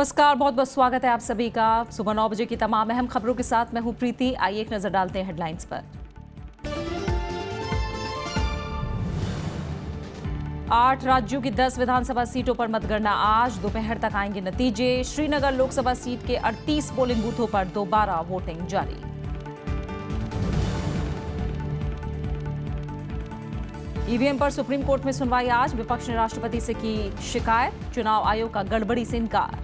नमस्कार, बहुत बहुत स्वागत है आप सभी का। सुबह 9 बजे की तमाम अहम खबरों के साथ मैं हूं प्रीति। आइए एक नजर डालते हैं हेडलाइंस पर। 8 राज्यों की 10 विधानसभा सीटों पर मतगणना आज दोपहर तक आएंगे नतीजे। श्रीनगर लोकसभा सीट के 38 पोलिंग बूथों पर दोबारा वोटिंग जारी। ईवीएम पर सुप्रीम कोर्ट में सुनवाई आज। विपक्ष ने राष्ट्रपति से की शिकायत। चुनाव आयोग का गड़बड़ी से इनकार।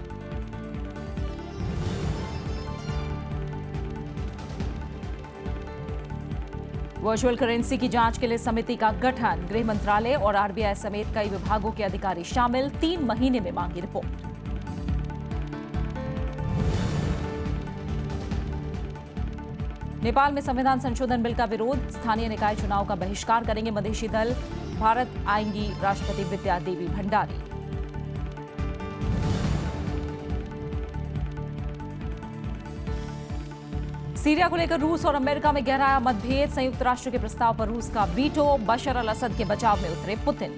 वर्चुअल करेंसी की जांच के लिए समिति का गठन। गृह मंत्रालय और आरबीआई समेत कई विभागों के अधिकारी शामिल। 3 महीने में मांगी रिपोर्ट। नेपाल में संविधान संशोधन बिल का विरोध। स्थानीय निकाय चुनाव का बहिष्कार करेंगे मधेशी दल। भारत आएंगी राष्ट्रपति विद्या देवी भंडारी। सीरिया को लेकर रूस और अमेरिका में गहराया मतभेद। संयुक्त राष्ट्र के प्रस्ताव पर रूस का वीटो। बशर अल असद के बचाव में उतरे पुतिन।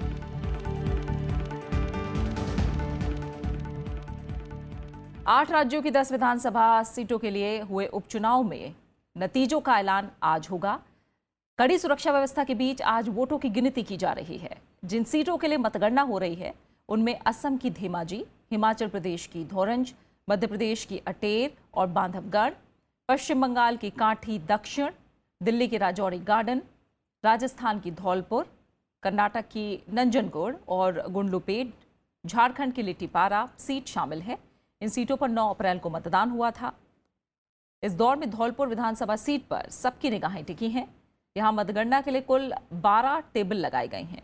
आठ राज्यों की 10 विधानसभा सीटों के लिए हुए उपचुनाव में नतीजों का ऐलान आज होगा। कड़ी सुरक्षा व्यवस्था के बीच आज वोटों की गिनती की जा रही है। जिन सीटों के लिए मतगणना हो रही है उनमें असम की धेमाजी, हिमाचल प्रदेश की धोरंज, मध्य प्रदेश की अटेर और बांधवगढ़, पश्चिम बंगाल की कांठी दक्षिण, दिल्ली के राजौरी गार्डन, राजस्थान की धौलपुर, कर्नाटक की नंजनगुड़ और गुंडलुपेट, झारखंड की लिट्टीपारा सीट शामिल है। इन सीटों पर 9 अप्रैल को मतदान हुआ था। इस दौर में धौलपुर विधानसभा सीट पर सबकी निगाहें टिकी हैं। यहां मतगणना के लिए कुल 12 टेबल लगाए गए हैं।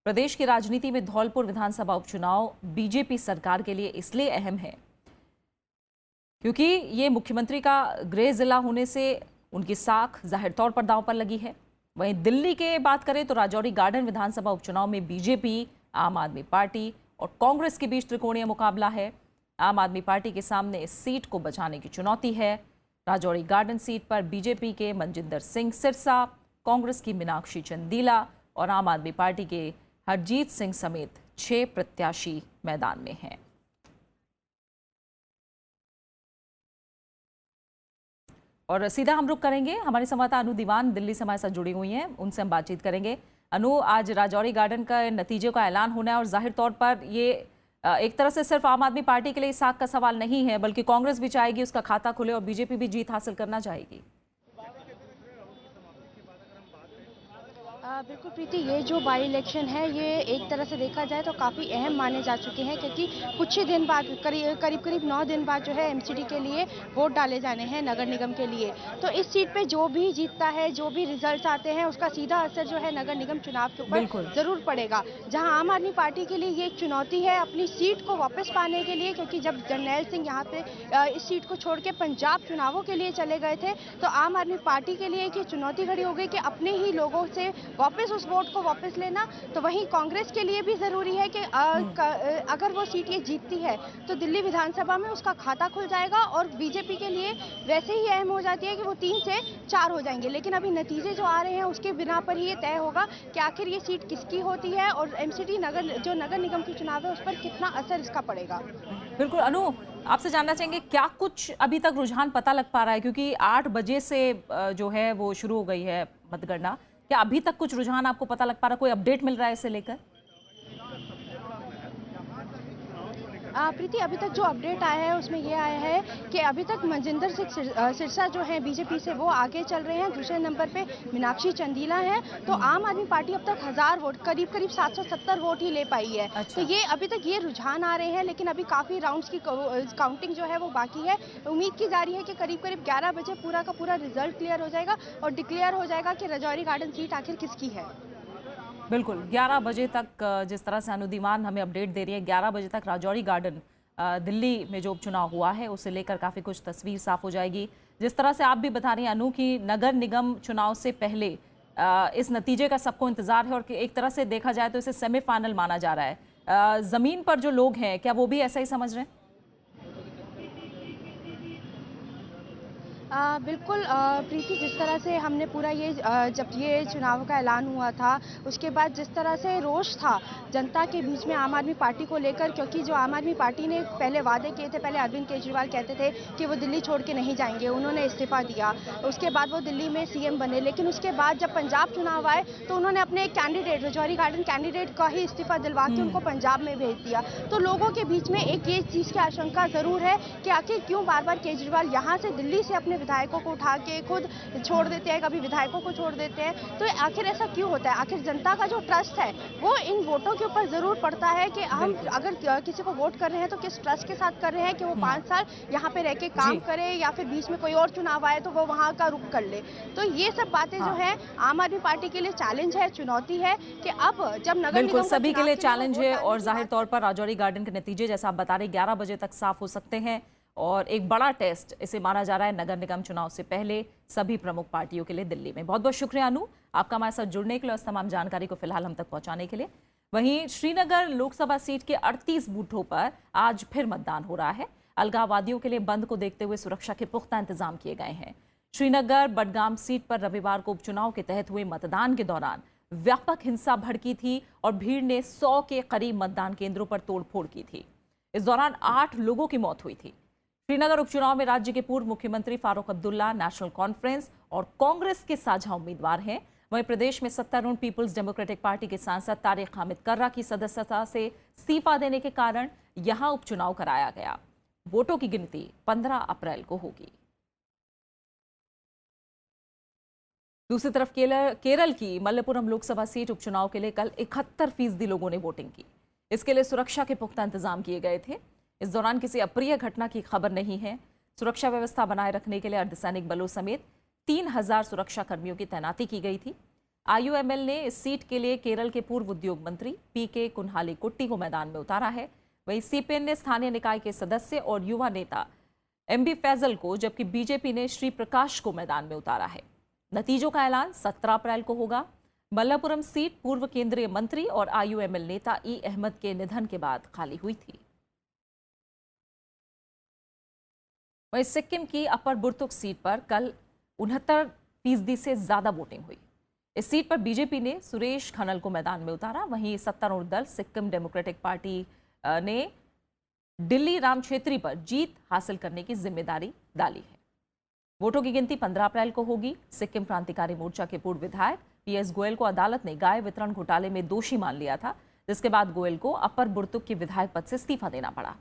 प्रदेश की राजनीति में धौलपुर विधानसभा उपचुनाव बीजेपी सरकार के लिए इसलिए अहम है क्योंकि ये मुख्यमंत्री का गृह जिला होने से उनकी साख जाहिर तौर पर दांव पर लगी है। वहीं दिल्ली के बात करें तो राजौरी गार्डन विधानसभा उपचुनाव में बीजेपी, आम आदमी पार्टी और कांग्रेस के बीच त्रिकोणीय मुकाबला है। आम आदमी पार्टी के सामने इस सीट को बचाने की चुनौती है। राजौरी गार्डन सीट पर बीजेपी के मनजिंदर सिंह सिरसा, कांग्रेस की मीनाक्षी चंदीला और आम आदमी पार्टी के हरजीत सिंह समेत 6 प्रत्याशी मैदान में हैं। और सीधा हम रुक करेंगे, हमारे संवाददाता अनु दीवान दिल्ली से हमारे साथ जुड़ी हुई हैं, उनसे हम बातचीत करेंगे। अनु, आज राजौरी गार्डन का नतीजे का ऐलान होना है और जाहिर तौर पर ये एक तरह से सिर्फ आम आदमी पार्टी के लिए इस साख का सवाल नहीं है, बल्कि कांग्रेस भी चाहेगी उसका खाता खुले और बीजेपी भी जीत हासिल करना चाहेगी। बिल्कुल प्रीति, ये जो बाई इलेक्शन है ये एक तरह से देखा जाए तो काफ़ी अहम माने जा चुके हैं, क्योंकि कुछ ही दिन बाद करीब 9 दिन बाद जो है एमसीडी के लिए वोट डाले जाने हैं नगर निगम के लिए। तो इस सीट पे जो भी जीतता है, जो भी रिजल्ट्स आते हैं, उसका सीधा असर जो है नगर निगम चुनाव के ऊपर जरूर पड़ेगा। जहां आम आदमी पार्टी के लिए ये एक चुनौती है अपनी सीट को वापस पाने के लिए, क्योंकि जब जरनैल सिंह यहाँ पे इस सीट को छोड़ के पंजाब चुनावों के लिए चले गए थे तो आम आदमी पार्टी के लिए एक चुनौती खड़ी हो गई कि अपने ही लोगों से वापस उस वोट को वापस लेना। तो वहीं कांग्रेस के लिए भी जरूरी है कि अगर वो सीट ये जीतती है तो दिल्ली विधानसभा में उसका खाता खुल जाएगा, और बीजेपी के लिए वैसे ही अहम हो जाती है कि वो 3 से 4 हो जाएंगे। लेकिन अभी नतीजे जो आ रहे हैं उसके बिना पर ही ये तय होगा कि आखिर ये सीट किसकी होती है और एमसीडी नगर निगम की चुनाव है उस पर कितना असर इसका पड़ेगा। बिल्कुल अनु, आपसे जानना चाहेंगे क्या कुछ अभी तक रुझान पता लग पा रहा है, क्योंकि 8 बजे से जो है वो शुरू हो गई है मतगणना। क्या अभी तक कुछ रुझान आपको पता लग पा रहा है, कोई अपडेट मिल रहा है इसे लेकर? प्रीति, अभी तक जो अपडेट आया है उसमें ये आया है कि अभी तक मनजिंदर सिंह सिरसा जो है बीजेपी से वो आगे चल रहे हैं। दूसरे नंबर पे मीनाक्षी चंदीला है। तो आम आदमी पार्टी अब तक 1000 वोट, करीब 770 वोट ही ले पाई है। अच्छा। तो ये अभी तक ये रुझान आ रहे हैं, लेकिन अभी काफ़ी राउंड्स की काउंटिंग जो है वो बाकी है। उम्मीद की जा रही है कि करीब 11 बजे पूरा का पूरा रिजल्ट क्लियर हो जाएगा और डिक्लेयर हो जाएगा कि राजौरी गार्डन सीट आखिर किसकी है। बिल्कुल 11 बजे तक, जिस तरह से अनुदीवान हमें अपडेट दे रही है, 11 बजे तक राजौरी गार्डन दिल्ली में जो उपचुनाव हुआ है उसे लेकर काफ़ी कुछ तस्वीर साफ हो जाएगी। जिस तरह से आप भी बता रही हैं अनु की नगर निगम चुनाव से पहले इस नतीजे का सबको इंतजार है और एक तरह से देखा जाए तो इसे सेमीफाइनल माना जा रहा है। ज़मीन पर जो लोग हैं क्या वो भी ऐसा ही समझ रहे हैं? बिल्कुल प्रीति, जिस तरह से हमने पूरा ये जब ये चुनाव का ऐलान हुआ था उसके बाद जिस तरह से रोष था जनता के बीच में आम आदमी पार्टी को लेकर, क्योंकि जो आम आदमी पार्टी ने पहले वादे किए थे, पहले अरविंद केजरीवाल कहते थे कि वो दिल्ली छोड़ के नहीं जाएंगे, उन्होंने इस्तीफा दिया, उसके बाद वो दिल्ली में सीएम बने, लेकिन उसके बाद जब पंजाब चुनाव आए तो उन्होंने अपने एक कैंडिडेट, रजौरी गार्डन कैंडिडेट का ही इस्तीफा दिलवा के उनको पंजाब में भेज दिया। तो लोगों के बीच में एक ये चीज़ की आशंका ज़रूर है कि आखिर क्यों बार बार केजरीवाल यहाँ से दिल्ली से अपने विधायकों को उठा के खुद छोड़ देते हैं, कभी विधायकों को छोड़ देते हैं, तो आखिर ऐसा क्यों होता है? आखिर जनता का जो ट्रस्ट है वो इन वोटों के ऊपर जरूर पड़ता है कि हम अगर किसी को वोट कर रहे हैं तो किस ट्रस्ट के साथ कर रहे हैं कि वो 5 साल यहाँ पे रह के काम करे या फिर बीच में कोई और चुनाव आए तो वो वहाँ का रुख कर ले। तो ये सब बातें जो है आम आदमी पार्टी के लिए चैलेंज है, चुनौती है कि अब जब नगर बिल्कुल निगम सभी के लिए चैलेंज है और जाहिर जाहिर तौर पर राजौरी गार्डन के नतीजे जैसा आप बता रहे 11 बजे तक साफ हो सकते हैं और एक बड़ा टेस्ट इसे माना जा रहा है नगर निगम चुनाव से पहले सभी प्रमुख पार्टियों के लिए दिल्ली में। बहुत बहुत शुक्रिया अनु, आपका हमारे साथ जुड़ने के लिए और इस तमाम जानकारी को फिलहाल हम तक पहुंचाने के लिए। वहीं श्रीनगर लोकसभा सीट के 38 बूथों पर आज फिर मतदान हो रहा है। अलगाववादियों के लिए बंद को देखते हुए सुरक्षा के पुख्ता इंतजाम किए गए हैं। श्रीनगर बडगाम सीट पर रविवार को उपचुनाव के तहत हुए मतदान के दौरान व्यापक हिंसा भड़की थी और भीड़ ने 100 के करीब मतदान केंद्रों पर तोड़फोड़ की थी। इस दौरान 8 लोगों की मौत हुई थी। श्रीनगर उपचुनाव में राज्य के पूर्व मुख्यमंत्री फारूक अब्दुल्ला नेशनल कॉन्फ्रेंस और कांग्रेस के साझा उम्मीदवार हैं। वहीं प्रदेश में सत्तारूढ़ पीपल्स डेमोक्रेटिक पार्टी के सांसद तारिक हामिद कर्रा की सदस्यता से इस्तीफा देने के कारण यहां उपचुनाव कराया गया। वोटों की गिनती 15 अप्रैल को होगी। दूसरी तरफ केरल की मल्लपुरम लोकसभा सीट उपचुनाव के लिए कल 71% लोगों ने वोटिंग की। इसके लिए सुरक्षा के पुख्ता इंतजाम किए गए थे। इस दौरान किसी अप्रिय घटना की खबर नहीं है। सुरक्षा व्यवस्था बनाए रखने के लिए अर्धसैनिक बलों समेत 3000 सुरक्षा कर्मियों की तैनाती की गई थी। आईयूएमएल ने इस सीट के लिए केरल के पूर्व उद्योग मंत्री पीके कुन्हाली कुट्टी को मैदान में उतारा है। वहीं सीपीएन ने स्थानीय निकाय के सदस्य और युवा नेता एमबी फैजल को, जबकि बीजेपी ने श्री प्रकाश को मैदान में उतारा है। नतीजों का ऐलान 17 अप्रैल को होगा। मल्लपुरम सीट पूर्व केंद्रीय मंत्री और आईयूएमएल नेता ई अहमद के निधन के बाद खाली हुई थी। वहीं सिक्किम की अपर बुर्तुक सीट पर कल 69% से ज्यादा वोटिंग हुई। इस सीट पर बीजेपी ने सुरेश खनल को मैदान में उतारा। वहीं सत्तारूढ़ दल सिक्किम डेमोक्रेटिक पार्टी ने दिल्ली राम छेत्री पर जीत हासिल करने की जिम्मेदारी डाली है। वोटों की गिनती 15 अप्रैल को होगी। सिक्किम क्रांतिकारी मोर्चा के पूर्व विधायक पीएस गोयल को अदालत ने गाय वितरण घोटाले में दोषी मान लिया था, जिसके बाद गोयल को अपर बुर्तुक के विधायक पद से इस्तीफा देना पड़ा।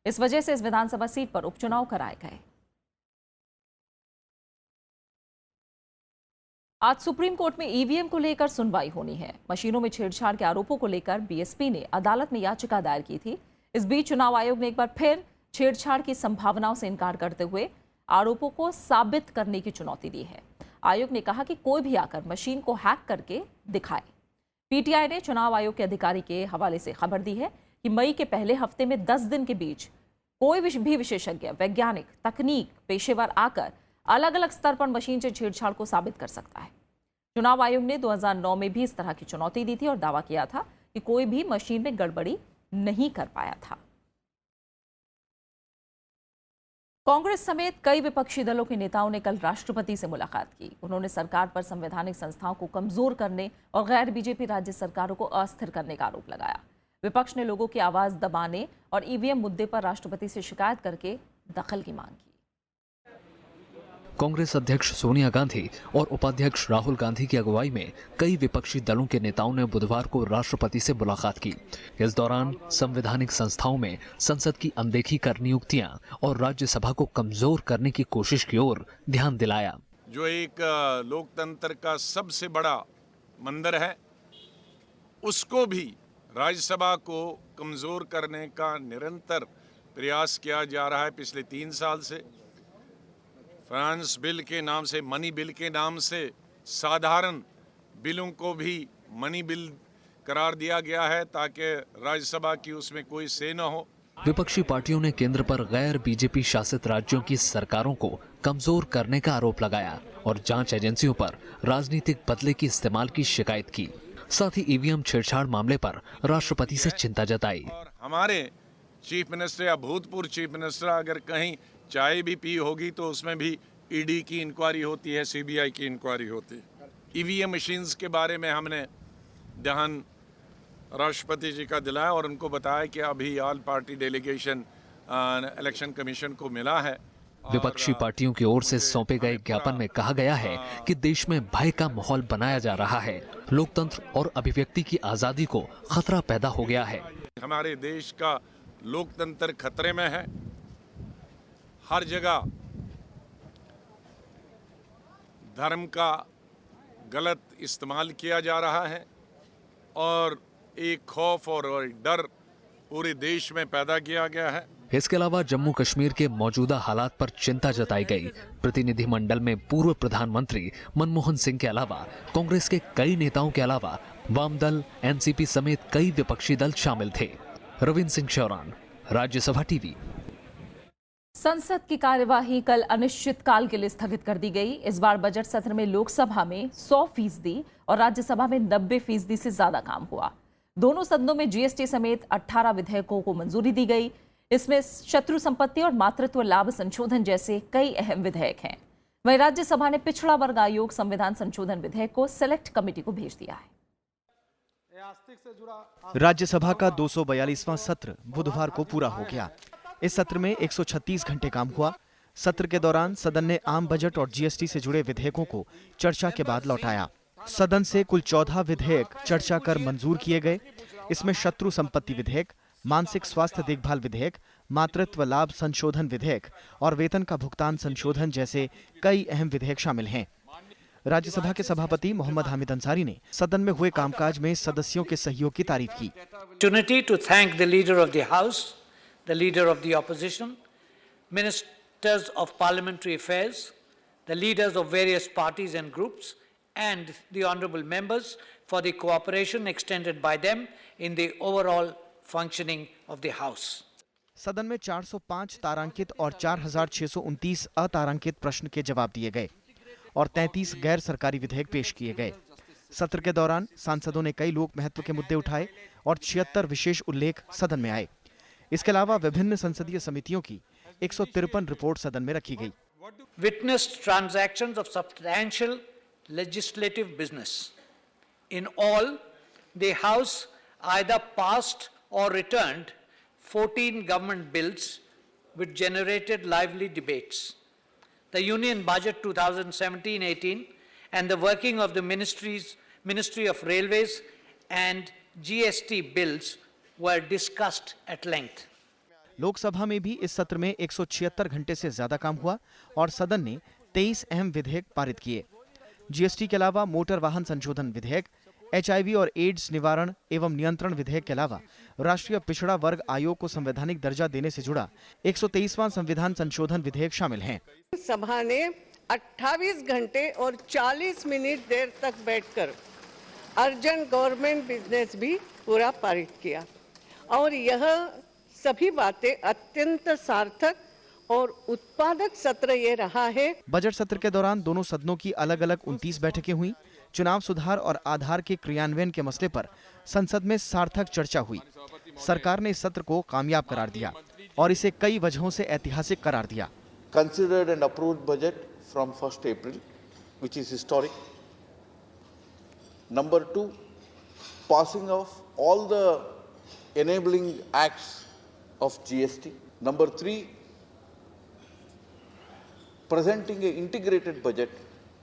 इस वजह से इस विधानसभा सीट पर उपचुनाव कराए गए। आज सुप्रीम कोर्ट में ईवीएम को लेकर सुनवाई होनी है। मशीनों में छेड़छाड़ के आरोपों को लेकर बीएसपी ने अदालत में याचिका दायर की थी। इस बीच चुनाव आयोग ने एक बार फिर छेड़छाड़ की संभावनाओं से इनकार करते हुए आरोपों को साबित करने की चुनौती दी है। आयोग ने कहा कि कोई भी आकर मशीन को हैक करके दिखाए। पीटीआई ने चुनाव आयोग के अधिकारी के हवाले से खबर दी है कि मई के पहले हफ्ते में 10 दिन के बीच कोई भी विशेषज्ञ, वैज्ञानिक, तकनीक पेशेवर आकर अलग अलग स्तर पर मशीन से छेड़छाड़ को साबित कर सकता है। चुनाव आयोग ने 2009 में भी इस तरह की चुनौती दी थी और दावा किया था कि कोई भी मशीन में गड़बड़ी नहीं कर पाया था। कांग्रेस समेत कई विपक्षी दलों के नेताओं ने कल राष्ट्रपति से मुलाकात की। उन्होंने सरकार पर संवैधानिक संस्थाओं को कमजोर करने और गैर बीजेपी राज्य सरकारों को अस्थिर करने का आरोप लगाया। विपक्ष ने लोगों की आवाज दबाने और ईवीएम मुद्दे पर राष्ट्रपति से शिकायत करके दखल की मांग की। कांग्रेस अध्यक्ष सोनिया गांधी और उपाध्यक्ष राहुल गांधी की अगुवाई में कई विपक्षी दलों के नेताओं ने बुधवार को राष्ट्रपति से मुलाकात की। इस दौरान संवैधानिक संस्थाओं में संसद की अनदेखी कर नियुक्तियां और राज्यसभा को कमजोर करने की कोशिश की ओर ध्यान दिलाया। जो एक लोकतंत्र का सबसे बड़ा मंदिर है, उसको भी राज्यसभा को कमजोर करने का निरंतर प्रयास किया जा रहा है पिछले 3 साल से। फाइनेंस बिल के नाम से, मनी बिल के नाम से साधारण बिलों को भी मनी बिल करार दिया गया है ताकि राज्यसभा की उसमें कोई से न हो। विपक्षी पार्टियों ने केंद्र पर गैर बीजेपी शासित राज्यों की सरकारों को कमजोर करने का आरोप लगाया और जांच एजेंसियों पर राजनीतिक बदले की इस्तेमाल की शिकायत की। साथ ही ईवीएम छेड़छाड़ मामले पर राष्ट्रपति से चिंता जताई। और हमारे चीफ मिनिस्टर या भूतपूर्व चीफ मिनिस्टर अगर कहीं चाय भी पी होगी तो उसमें भी ईडी की इंक्वायरी होती है, सीबीआई की इंक्वायरी होती है। ईवीएम मशीन्स के बारे में हमने ध्यान राष्ट्रपति जी का दिलाया और उनको बताया कि अभी all party delegation election commission को मिला है। विपक्षी पार्टियों की ओर से सौंपे गए ज्ञापन में कहा गया है कि देश में भय का माहौल बनाया जा रहा है, लोकतंत्र और अभिव्यक्ति की आजादी को खतरा पैदा हो गया है। हमारे देश का लोकतंत्र खतरे में है। हर जगह धर्म का गलत इस्तेमाल किया जा रहा है और एक खौफ और डर पूरे देश में पैदा किया गया है। इसके अलावा जम्मू कश्मीर के मौजूदा हालात पर चिंता जताई गई। प्रतिनिधिमंडल में पूर्व प्रधानमंत्री मनमोहन सिंह के अलावा कांग्रेस के कई नेताओं के अलावा वाम दल, एनसीपी समेत कई विपक्षी दल शामिल थे। रविंद्र सिंह चौरान, राज्यसभा टीवी। संसद की कार्यवाही कल अनिश्चितकाल के लिए स्थगित कर दी गई। इस बार बजट सत्र में लोकसभा में 100% और राज्यसभा में 90% से ज्यादा काम हुआ। दोनों सदनों में जीएसटी समेत 18 विधेयकों को मंजूरी दी गई। इसमें शत्रु संपत्ति और मातृत्व लाभ संशोधन जैसे कई अहम विधेयक हैं। वहीं राज्यसभा ने पिछड़ा वर्ग आयोग संविधान संशोधन विधेयक को सेलेक्ट कमेटी को भेज दिया है। राज्यसभा का 242वां सत्र बुधवार को पूरा हो गया। इस सत्र में 136 घंटे काम हुआ। सत्र के दौरान सदन ने आम बजट और जीएसटी से जुड़े विधेयकों को चर्चा के बाद लौटाया। सदन से कुल 14 विधेयक चर्चा कर मंजूर किए गए। इसमें शत्रु संपत्ति विधेयक, मानसिक स्वास्थ्य देखभाल विधेयक, मातृत्व लाभ संशोधन विधेयक और वेतन का भुगतान संशोधन जैसे कई अहम विधेयक शामिल हैं। राज्यसभा के सभापति मोहम्मद हामिद अंसारी ने सदन में हुए कामकाज में सदस्यों के सहयोग की तारीफ की। Opportunity to thank the leader of the House, the leader of the opposition, ministers of parliamentary affairs, the leaders of various parties and groups, and the honourable members for the cooperation extended by them in the overall functioning of the House. सदन में 405 तारांकित और 4,629 अतारांकित प्रश्न के जवाब दिए गए और 33 गैर सरकारी विधेयक पेश किए गए। सत्र के दौरान सांसदों ने कई लोक महत्व के मुद्दे उठाए और 76 विशेष उल्लेख सदन में आए। इसके अलावा विभिन्न संसदीय समितियों की 153 रिपोर्ट सदन में रखी गई। Witnessed transactions of substantial legislative business. In all, the House either passed or returned 14 government bills which generated lively debates. The Union Budget 2017-18 and the working of the Ministry of Railways and GST bills were discussed at length. Lok Sabha में भी इस सत्र में 176 घंटे से ज्यादा काम हुआ और सदन ने 23 अहम विधेयक पारित किए। जीएसटी के अलावा मोटर वाहन संशोधन विधेयक, एचआईवी और एड्स निवारण एवं नियंत्रण विधेयक के अलावा राष्ट्रीय पिछड़ा वर्ग आयोग को संवैधानिक दर्जा देने से जुड़ा 123वां संविधान संशोधन विधेयक शामिल हैं। सभा ने 28 घंटे और 40 मिनट देर तक बैठकर अर्जेंट गवर्नमेंट बिजनेस भी पूरा पारित किया और यह सभी बातें अत्यंत सार्थक और उत्पादक सत्र ये रहा है। बजट सत्र के दौरान दोनों सदनों की अलग अलग 29 बैठकें हुई। चुनाव सुधार और आधार के क्रियान्वयन के मसले पर संसद में सार्थक चर्चा हुई। सरकार ने इस सत्र को कामयाब करार दिया और इसे कई वजहों से ऐतिहासिक करार दिया। Considered and approved budget from 1st April, which is historic. Number 2, passing of all the enabling acts of GST. Number 3, presenting an integrated budget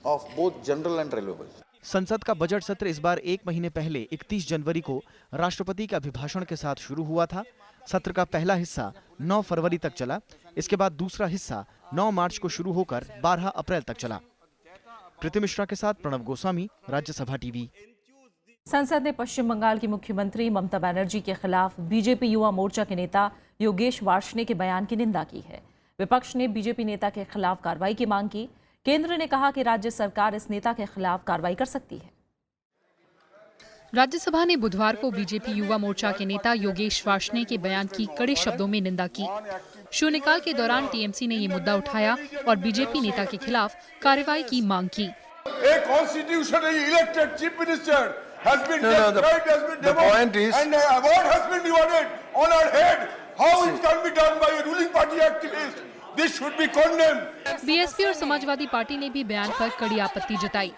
of both general and railway. संसद का बजट सत्र इस बार एक महीने पहले 31 जनवरी को राष्ट्रपति के अभिभाषण के साथ शुरू हुआ था। सत्र का पहला हिस्सा 9 फरवरी तक चला। इसके बाद दूसरा हिस्सा 9 मार्च को शुरू होकर 12 अप्रैल तक चला। प्रीति मिश्रा के साथ प्रणव गोस्वामी, राज्यसभा टीवी। संसद ने पश्चिम बंगाल की मुख्यमंत्री ममता बनर्जी के खिलाफ बीजेपी युवा मोर्चा के नेता योगेश वार्ष्णेय के बयान की निंदा की है। विपक्ष ने बीजेपी नेता के खिलाफ कार्रवाई की मांग की। केंद्र ने कहा कि राज्य सरकार इस नेता के खिलाफ कार्रवाई कर सकती है। राज्यसभा ने बुधवार को बीजेपी युवा मोर्चा के नेता योगेश वार्ष्णेय के बयान की कड़े शब्दों में निंदा की। शून्यकाल के दौरान टीएमसी ने ये मुद्दा उठाया और बीजेपी नेता के खिलाफ कार्रवाई की मांग की। This should be condemned. BSP और समाजवादी पार्टी ने भी बयान पर कड़ी आपत्ति जताई।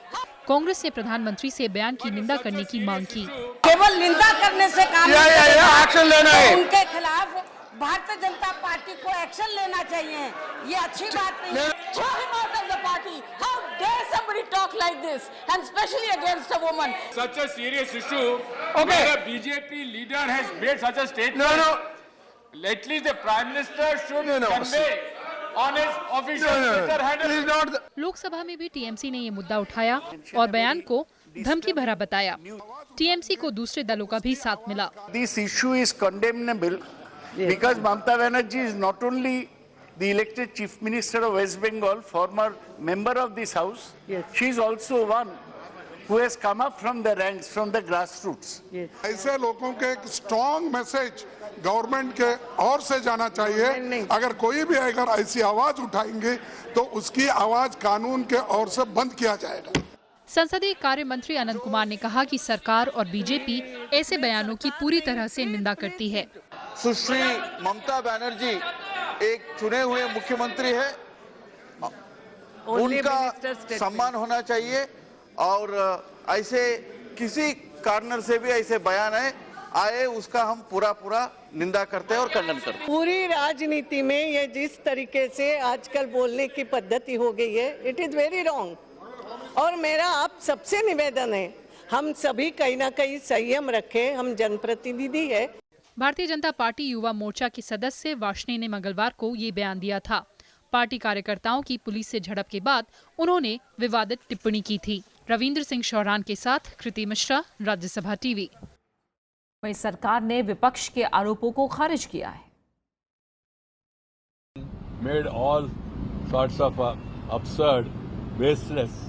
कांग्रेस ने प्रधानमंत्री से बयान की निंदा करने की मांग की। केवल निंदा करने से काम नहीं चलेगा। एक्शन लेना है। उनके खिलाफ भारतीय जनता पार्टी को एक्शन लेना चाहिए। ये अच्छी बात नहीं है। Throw him out of the party. How dare somebody talk like this, and especially against a woman? Such a serious issue. Okay. Where a BJP leader has made such a statement. No. At least the Prime Minister should convey on his official Twitter handle. Lok Sabha में भी TMC ने ये मुद्दा उठाया और बयान को धमकी भरा बताया। टीएमसी को दूसरे दलों का भी साथ मिला। This issue is condemnable because Mamata Banerjee is not only the elected Chief Minister of West Bengal, former member of this house, she is also one who has come up from the ranks, from the grassroots. ऐसे लोगों के एक strong message government के ओर से जाना चाहिए। अगर कोई भी अगर ऐसी आवाज उठाएंगे तो उसकी आवाज कानून के ओर से बंद किया जाएगा। संसदीय कार्य मंत्री अनंत कुमार ने कहा कि सरकार और बीजेपी ऐसे बयानों की पूरी तरह से निंदा करती है। सुश्री ममता बनर्जी एक चुने हुए मुख्यमंत्री है, उनका सम्मान होना चाहिए और ऐसे किसी कारण से भी ऐसे बयान आए उसका हम पूरा निंदा करते हैं और खंडन करते हैं। पूरी राजनीति में ये जिस तरीके से आजकल बोलने की पद्धति हो गई है, इट इज वेरी रॉन्ग। और मेरा आप सबसे निवेदन है, हम सभी कहीं ना कहीं संयम रखें, हम जनप्रतिनिधि है। भारतीय जनता पार्टी युवा मोर्चा के सदस्य वार्ष्णेय ने मंगलवार को ये बयान दिया था। पार्टी कार्यकर्ताओं की पुलिस से झड़प के बाद उन्होंने विवादित टिप्पणी की थी। रविंद्र सिंह शौरान के साथ कृति मिश्रा, राज्यसभा टीवी। वहीं सरकार ने विपक्ष के आरोपों को खारिज किया है। Made all sorts of absurd, baseless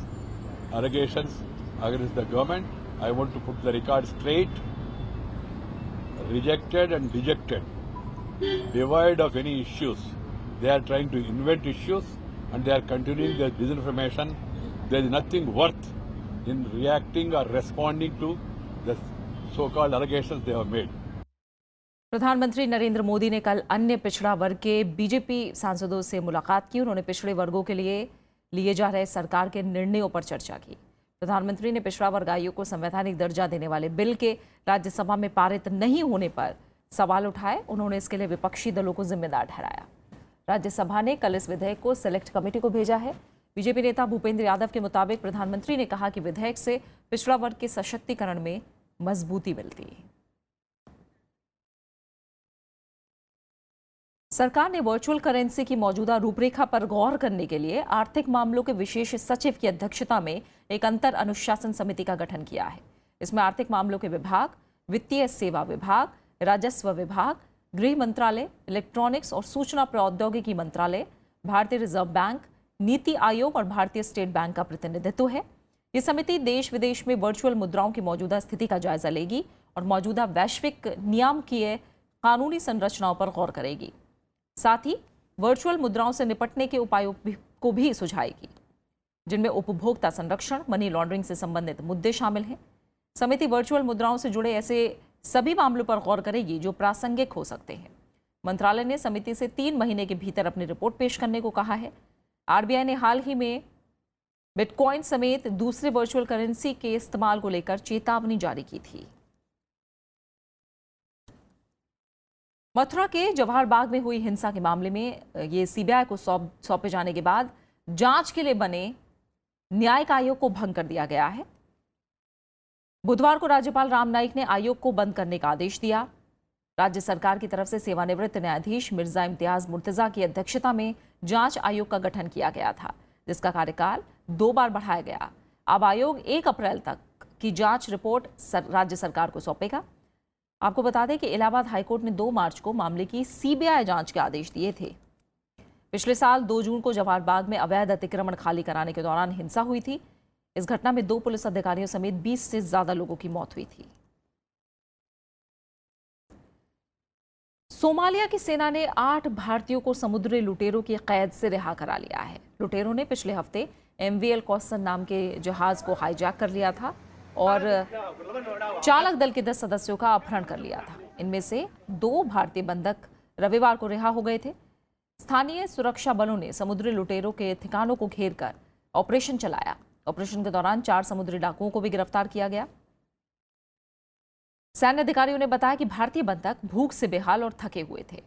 allegations against the government. I want to put the record straight. Rejected and dejected, devoid of any issues. They are trying to invent issues and they are continuing their disinformation. There is nothing worth in reacting or responding to the so-called allegations they have made. प्रधानमंत्री नरेंद्र मोदी ने कल अन्य पिछड़ा वर्ग के BJP सांसदों से मुलाकात की। उन्होंने पिछड़े वर्गों के लिए जा रहे सरकार के निर्णयों पर चर्चा की। प्रधानमंत्री ने पिछड़ा वर्ग आयोग को संवैधानिक दर्जा देने वाले बिल के राज्यसभा में पारित नहीं होने पर सवाल उठाए। उन्होंने इसके लिए विपक्षी दलों को जिम्मेदार ठहराया। राज्यसभा ने कल इस विधेयक को सिलेक्ट कमेटी को भेजा है। बीजेपी नेता भूपेंद्र यादव के मुताबिक प्रधानमंत्री ने कहा कि विधेयक से पिछड़ा वर्ग के सशक्तिकरण में मजबूती मिलती है। सरकार ने वर्चुअल करेंसी की मौजूदा रूपरेखा पर गौर करने के लिए आर्थिक मामलों के विशेष सचिव की अध्यक्षता में एक अंतर अनुशासन समिति का गठन किया है। इसमें आर्थिक मामलों के विभाग, वित्तीय सेवा विभाग, राजस्व विभाग, गृह मंत्रालय, इलेक्ट्रॉनिक्स और सूचना प्रौद्योगिकी मंत्रालय, भारतीय रिजर्व बैंक, नीति आयोग और भारतीय स्टेट बैंक का प्रतिनिधित्व है। ये समिति देश विदेश में वर्चुअल मुद्राओं की मौजूदा स्थिति का जायजा लेगी और मौजूदा वैश्विक नियामकीय कानूनी संरचनाओं पर गौर करेगी। साथ ही वर्चुअल मुद्राओं से निपटने के उपायों को भी सुझाएगी, जिनमें उपभोक्ता संरक्षण, मनी लॉन्ड्रिंग से संबंधित मुद्दे शामिल हैं। समिति वर्चुअल मुद्राओं से जुड़े ऐसे सभी मामलों पर गौर करेगी जो प्रासंगिक हो सकते हैं। मंत्रालय ने समिति से 3 महीने के भीतर अपनी रिपोर्ट पेश करने को कहा है। आरबीआई ने हाल ही में बिटकॉइन समेत दूसरे वर्चुअल करेंसी के इस्तेमाल को लेकर चेतावनी जारी की थी। मथुरा के जवाहर बाग में हुई हिंसा के मामले में ये सीबीआई को सौंपे जाने के बाद जांच के लिए बने न्यायिक आयोग को भंग कर दिया गया है। बुधवार को राज्यपाल राम नाईक ने आयोग को बंद करने का आदेश दिया। राज्य सरकार की तरफ से सेवानिवृत्त न्यायाधीश मिर्जा इम्तियाज मुर्तजा की अध्यक्षता में जांच आयोग का गठन किया गया था, जिसका कार्यकाल 2 बार बढ़ाया गया। अब आयोग 1 अप्रैल तक की जांच रिपोर्ट राज्य सरकार को सौंपेगा। आपको बता दें कि इलाहाबाद हाईकोर्ट ने 2 मार्च को मामले की सीबीआई जांच के आदेश दिए थे। पिछले साल 2 जून को जवाहर बाग में अवैध अतिक्रमण खाली कराने के दौरान हिंसा हुई थी। इस घटना में 2 पुलिस अधिकारियों समेत 20 से ज्यादा लोगों की मौत हुई थी। सोमालिया की सेना ने 8 भारतीयों को समुद्री लुटेरों की कैद से रिहा करा लिया है। लुटेरों ने पिछले हफ्ते MVL कॉसन नाम के जहाज को हाईजैक कर लिया था और चालक दल के 10 सदस्यों का अपहरण कर लिया था। इनमें से 2 भारतीय बंधक रविवार को रिहा हो गए थे। स्थानीय सुरक्षा बलों ने समुद्री लुटेरों के ठिकानों को घेरकर ऑपरेशन चलाया। ऑपरेशन के दौरान 4 समुद्री डाकुओं को भी गिरफ्तार किया गया। सैन्य अधिकारियों ने बताया कि भारतीय बंधक भूख से बेहाल और थके हुए थे।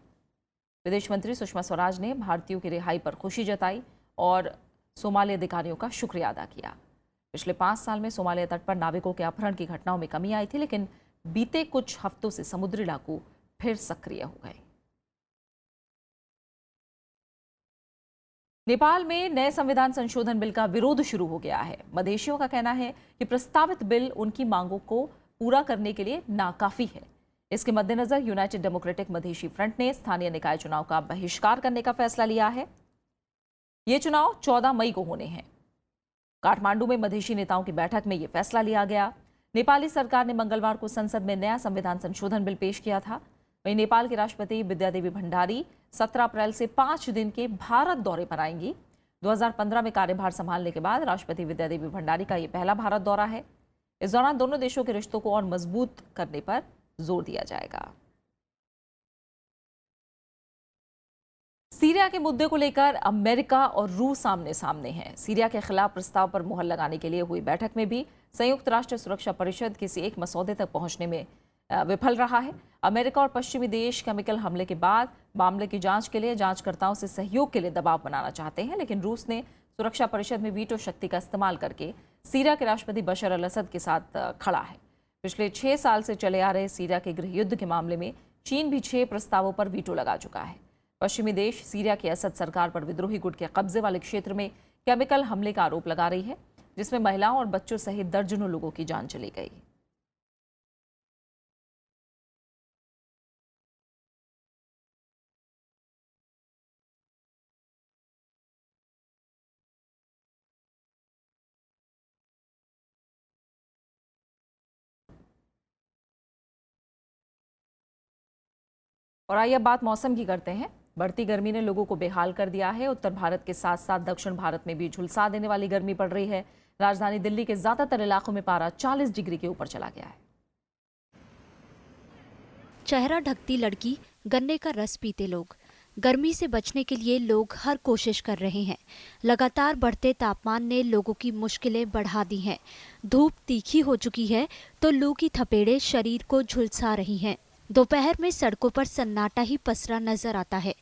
विदेश मंत्री सुषमा स्वराज ने भारतीयों की रिहाई पर खुशी जताई और सोमाली अधिकारियों का शुक्रिया अदा किया। पिछले 5 साल में सोमालिया तट पर नाविकों के अपहरण की घटनाओं में कमी आई थी, लेकिन बीते कुछ हफ्तों से समुद्री डाकू फिर सक्रिय हो गए। नेपाल में नए संविधान संशोधन बिल का विरोध शुरू हो गया है। मधेशियों का कहना है कि प्रस्तावित बिल उनकी मांगों को पूरा करने के लिए नाकाफी है। इसके मद्देनजर यूनाइटेड डेमोक्रेटिक मधेशी फ्रंट ने स्थानीय निकाय चुनाव का बहिष्कार करने का फैसला लिया है। ये चुनाव 14 मई को होने हैं। काठमांडू में मधेशी नेताओं की बैठक में यह फैसला लिया गया। नेपाली सरकार ने मंगलवार को संसद में नया संविधान संशोधन बिल पेश किया था। वहीं नेपाल के राष्ट्रपति विद्यादेवी भंडारी 17 अप्रैल से 5 दिन के भारत दौरे पर आएंगी। 2015 में कार्यभार संभालने के बाद राष्ट्रपति विद्यादेवी भंडारी का यह पहला भारत दौरा है। इस दौरान दोनों देशों के रिश्तों को और मजबूत करने पर जोर दिया जाएगा। सीरिया के मुद्दे को लेकर अमेरिका और रूस आमने सामने हैं। सीरिया के खिलाफ प्रस्ताव पर मुहर लगाने के लिए हुई बैठक में भी संयुक्त राष्ट्र सुरक्षा परिषद किसी एक मसौदे तक पहुंचने में विफल रहा है। अमेरिका और पश्चिमी देश केमिकल हमले के बाद मामले की जांच के लिए जांचकर्ताओं से सहयोग के लिए दबाव बनाना चाहते हैं, लेकिन रूस ने सुरक्षा परिषद में वीटो शक्ति का इस्तेमाल करके सीरिया के राष्ट्रपति बशर अल असद के साथ खड़ा है। पिछले 6 साल से चले आ रहे सीरिया के गृह युद्ध के मामले में चीन भी 6 प्रस्तावों पर वीटो लगा चुका है। पश्चिमी देश सीरिया की असद सरकार पर विद्रोही गुट के कब्जे वाले क्षेत्र में केमिकल हमले का आरोप लगा रही है, जिसमें महिलाओं और बच्चों सहित दर्जनों लोगों की जान चली गई। और आइए अब बात मौसम की करते हैं। बढ़ती गर्मी ने लोगों को बेहाल कर दिया है। उत्तर भारत के साथ साथ दक्षिण भारत में भी झुलसा देने वाली गर्मी पड़ रही है। राजधानी दिल्ली के ज्यादातर इलाकों में पारा 40 डिग्री के ऊपर चला गया है। चेहरा ढकती लड़की, गन्ने का रस पीते लोग। गर्मी से बचने के लिए लोग हर कोशिश कर रहे हैं। लगातार बढ़ते तापमान ने लोगों की मुश्किलें बढ़ा दी हैं। धूप तीखी हो चुकी है तो लू की थपेड़े शरीर को झुलसा रही हैं। दोपहर में सड़कों पर सन्नाटा ही पसरा नजर आता है।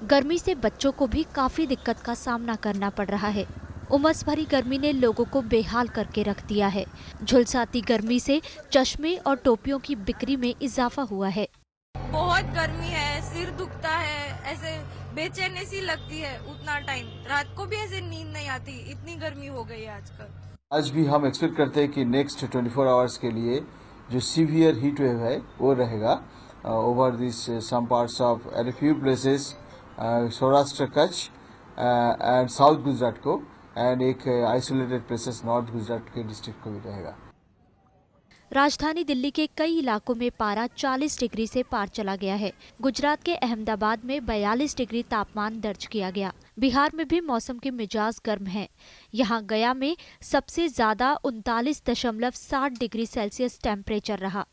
गर्मी से बच्चों को भी काफी दिक्कत का सामना करना पड़ रहा है। उमस भरी गर्मी ने लोगों को बेहाल करके रख दिया है। झुलसाती गर्मी से चश्मे और टोपियों की बिक्री में इजाफा हुआ है। बहुत गर्मी है, सिर दुखता है, ऐसे बेचैनी सी लगती है। उतना टाइम रात को भी ऐसे नींद नहीं आती, इतनी गर्मी हो गई है आजकल। आज भी हम एक्सपेक्ट करते हैं कि नेक्स्ट 24 आवर्स के लिए जो सीवियर हीट वेव है वो रहेगा over this some parts of at few places Saurashtra, Kutch and south Gujarat को, एंड एक आइसोलेटेड प्लेसेस नॉर्थ गुजरात के डिस्ट्रिक्ट को भी रहेगा। राजधानी दिल्ली के कई इलाकों में पारा 40 डिग्री से पार चला गया है। गुजरात के अहमदाबाद में 42 डिग्री तापमान दर्ज किया गया। बिहार में भी मौसम के मिजाज गर्म हैं। यहाँ गया में सबसे ज्यादा 39.7 डिग्री सेल्सियस टेम्परेचर रहा।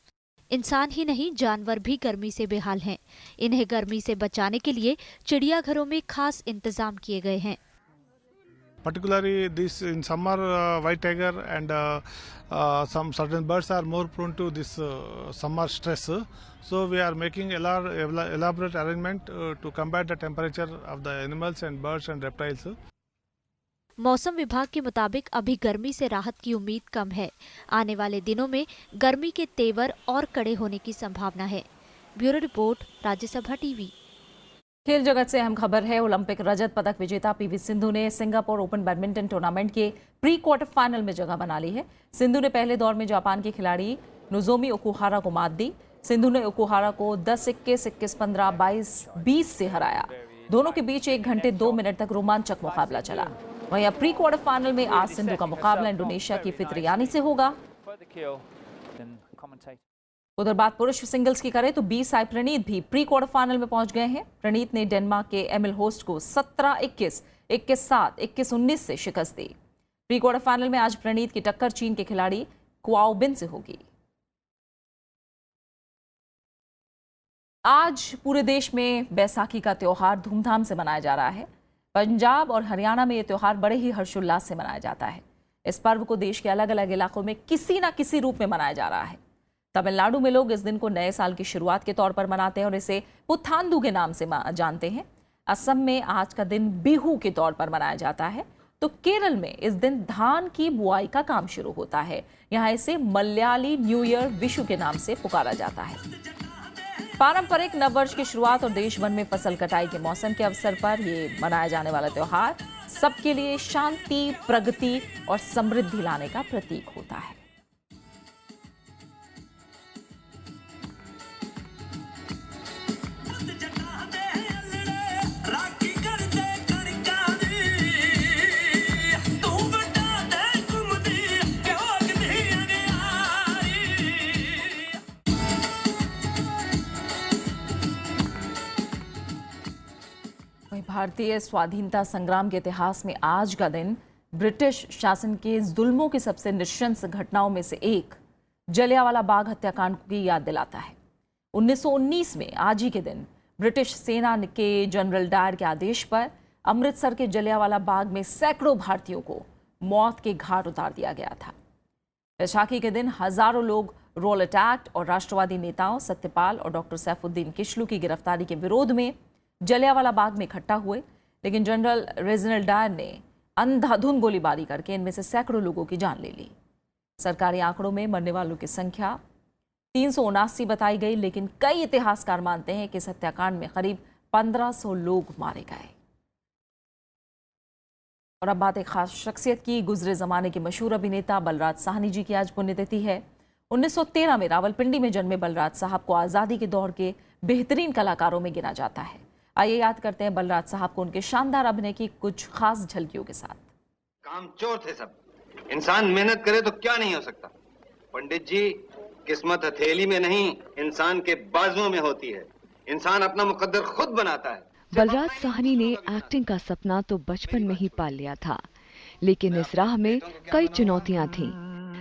इंसान ही नहीं, जानवर भी गर्मी से बेहाल हैं। इन्हें गर्मी से बचाने के लिए चिड़ियाघरों में खास इंतजाम किए गए हैं। Particularly this in summer, white tiger and some certain birds are more prone to this summer stress. So we are making elaborate arrangement to combat the temperature of the animals and birds and reptiles. मौसम विभाग के मुताबिक अभी गर्मी से राहत की उम्मीद कम है। आने वाले दिनों में गर्मी के तेवर और कड़े होने की संभावना है। Bureau report, Rajya Sabha TV. खेल जगत से अहम खबर है। ओलंपिक रजत पदक विजेता पीवी सिंधु ने सिंगापुर ओपन बैडमिंटन टूर्नामेंट के प्री क्वार्टर फाइनल में जगह बना ली है। सिंधु ने पहले दौर में जापान के खिलाड़ी नोजोमी ओकुहारा को मात दी। सिंधु ने ओकुहारा को 10-21, 21-15, 22-20 से हराया। दोनों के बीच 1 घंटे 2 मिनट तक रोमांचक मुकाबला चला। वहीं अब प्री क्वार्टर फाइनल में आज सिंधु का मुकाबला इंडोनेशिया की फित्रियानी से होगा। उधर बात पुरुष सिंगल्स की करें तो बी साई प्रणीत भी प्री क्वार्टर फाइनल में पहुंच गए हैं। प्रणीत ने डेनमार्क के एमिल होस्ट को 17-21, 21-7, 21-19 से शिकस्त दी। प्री क्वार्टर फाइनल में आज प्रणीत की टक्कर चीन के खिलाड़ी क्वाओ बिन से होगी। आज पूरे देश में बैसाखी का त्योहार धूमधाम से मनाया जा रहा है। पंजाब और हरियाणा में ये त्योहार बड़े ही हर्षोल्लास से मनाया जाता है। इस पर्व को देश के अलग अलग इलाकों में किसी न किसी रूप में मनाया जा रहा है। तमिलनाडु में लोग इस दिन को नए साल की शुरुआत के तौर पर मनाते हैं और इसे पुथांदू के नाम से जानते हैं। असम में आज का दिन बिहू के तौर पर मनाया जाता है। तो केरल में इस दिन धान की बुआई का काम शुरू होता है। यहाँ इसे मलयाली न्यू ईयर विशु के नाम से पुकारा जाता है। पारंपरिक नववर्ष की शुरुआत और देश भर में फसल कटाई के मौसम के अवसर पर ये मनाया जाने वाला त्योहार सबके लिए शांति, प्रगति और समृद्धि लाने का प्रतीक होता है। भारतीय स्वाधीनता संग्राम के इतिहास में आज का दिन ब्रिटिश शासन के जुल्मों की सबसे नृशंस घटनाओं में से एक जलियांवाला बाग हत्याकांड की याद दिलाता है। 1919 में आज ही के दिन ब्रिटिश सेना के जनरल डायर के आदेश पर अमृतसर के जलियांवाला बाग में सैकड़ों भारतीयों को मौत के घाट उतार दिया गया था। बैसाखी के दिन हजारों लोग रॉलेट एक्ट और राष्ट्रवादी नेताओं सत्यपाल और डॉक्टर सैफुद्दीन किचलू की गिरफ्तारी के विरोध में जलियांवाला बाग में इकट्ठा हुए, लेकिन जनरल रेजिनल डायर ने अंधाधुंध गोलीबारी करके इनमें से सैकड़ों लोगों की जान ले ली। सरकारी आंकड़ों में मरने वालों की संख्या 379 बताई गई, लेकिन कई इतिहासकार मानते हैं कि इस हत्याकांड में करीब 1500 लोग मारे गए। और अब बात एक खास शख्सियत की। गुजरे जमाने के मशहूर अभिनेता बलराज साहनी जी की आज पुण्यतिथि है। 1913 में रावलपिंडी में जन्मे बलराज साहब को आज़ादी के दौर के बेहतरीन कलाकारों में गिना जाता है। आइए याद करते हैं बलराज साहब को उनके शानदार अभिनय की कुछ खास झलकियों के साथ। कामचोर थे सब। इंसान मेहनत करे तो क्या नहीं हो सकता। पंडित जी, किस्मत हथेली में नहीं इंसान के बाजुओं में होती है। इंसान अपना मुकद्दर खुद बनाता है। बलराज साहनी ने एक्टिंग का सपना तो बचपन में ही पाल लिया था, लेकिन इस राह में कई चुनौतियां थीं।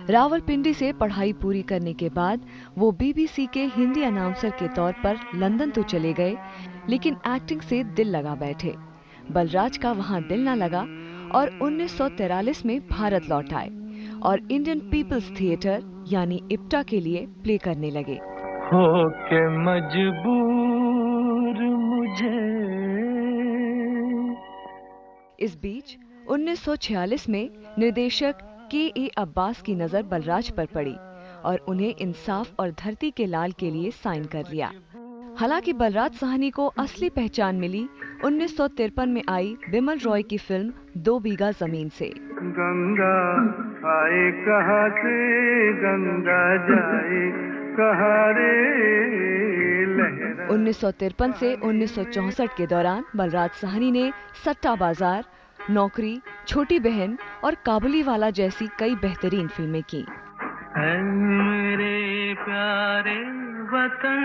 रावलपिंडी से पढ़ाई पूरी करने के बाद वो बीबीसी के हिंदी अनाउंसर के तौर पर लंदन तो चले गए, लेकिन एक्टिंग से दिल लगा बैठे। बलराज का वहाँ दिल न लगा और 1943 में भारत लौट आए और इंडियन पीपल्स थिएटर यानी इप्टा के लिए प्ले करने लगे। हो के मजबूर मुझे। इस बीच 1946 में निर्देशक के.ए. अब्बास की नजर बलराज पर पड़ी और उन्हें इंसाफ और धरती के लाल के लिए साइन कर लिया। हालांकि बलराज साहनी को असली पहचान मिली 1953 में आई बिमल रॉय की फिल्म 2 बीघा जमीन से। गंगा आए कहाँ से, गंगा जाए कहाँ रे लहरा। 1953 से 1964 के दौरान बलराज साहनी ने सट्टा बाजार, नौकरी, छोटी बहन और काबुली वाला जैसी कई बेहतरीन फिल्में की। मेरे प्यारे वतन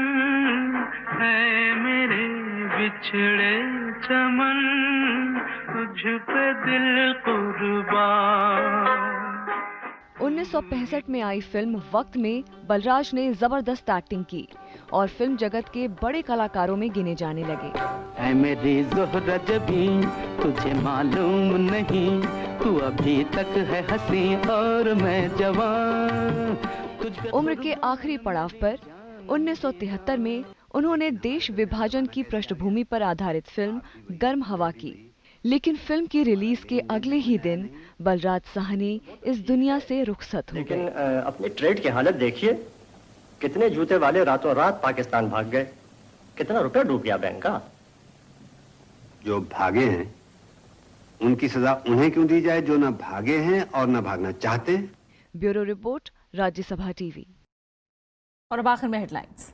है मेरे बिछड़े चमन, तुझ पे दिल कुर्बान। 1965 में आई फिल्म वक्त में बलराज ने जबरदस्त एक्टिंग की और फिल्म जगत के बड़े कलाकारों में गिने जाने लगे। ऐ मेरी ज़ोहरत भी तुझे मालूम नहीं, तू अभी तक है हंसी और मैं जवान। उम्र के आखिरी पड़ाव पर 1973 में उन्होंने देश विभाजन की पृष्ठभूमि पर आधारित फिल्म गर्म हवा की, लेकिन फिल्म की रिलीज के अगले ही दिन बलराज साहनी इस दुनिया से रुखसत हो गए। अपनी ट्रेड की हालत देखिए, कितने जूते वाले रातों रात पाकिस्तान भाग गए, कितना रुपया डूब गया बैंक का। जो भागे हैं उनकी सजा उन्हें क्यों दी जाए जो न भागे हैं और न भागना चाहते हैं। Bureau report, Rajya Sabha TV. और अब आखिर में हेडलाइंस।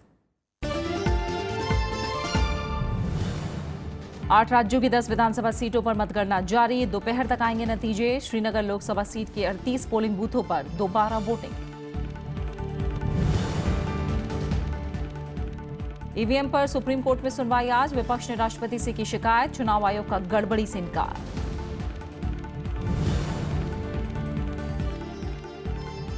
8 राज्यों की 10 विधानसभा सीटों पर मतगणना जारी। दोपहर तक आएंगे नतीजे। श्रीनगर लोकसभा सीट के 38 पोलिंग बूथों पर दोबारा वोटिंग। ईवीएम पर सुप्रीम कोर्ट में सुनवाई आज। विपक्ष ने राष्ट्रपति से की शिकायत। चुनाव आयोग का गड़बड़ी से इनकार।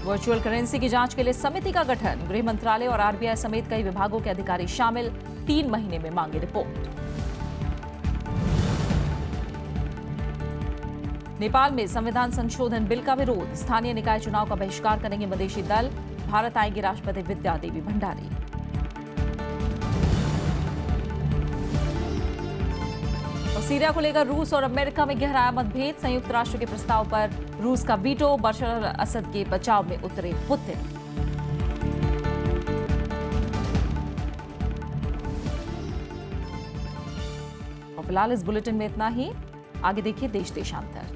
वर्चुअल करेंसी की जांच के लिए समिति का गठन। गृह मंत्रालय और आरबीआई समेत कई विभागों के अधिकारी शामिल। 3 महीने में मांगे रिपोर्ट। नेपाल में संविधान संशोधन बिल का विरोध, स्थानीय निकाय चुनाव का बहिष्कार करेंगे मधेशी दल, भारत आएंगी राष्ट्रपति विद्या देवी भंडारी। और सीरिया को लेकर रूस और अमेरिका में गहराया मतभेद, संयुक्त राष्ट्र के प्रस्ताव पर रूस का वीटो, बशर अल असद के बचाव में उतरे पुतिन। और फिलहाल इस बुलेटिन में इतना ही, आगे देखिए देश देशांतर।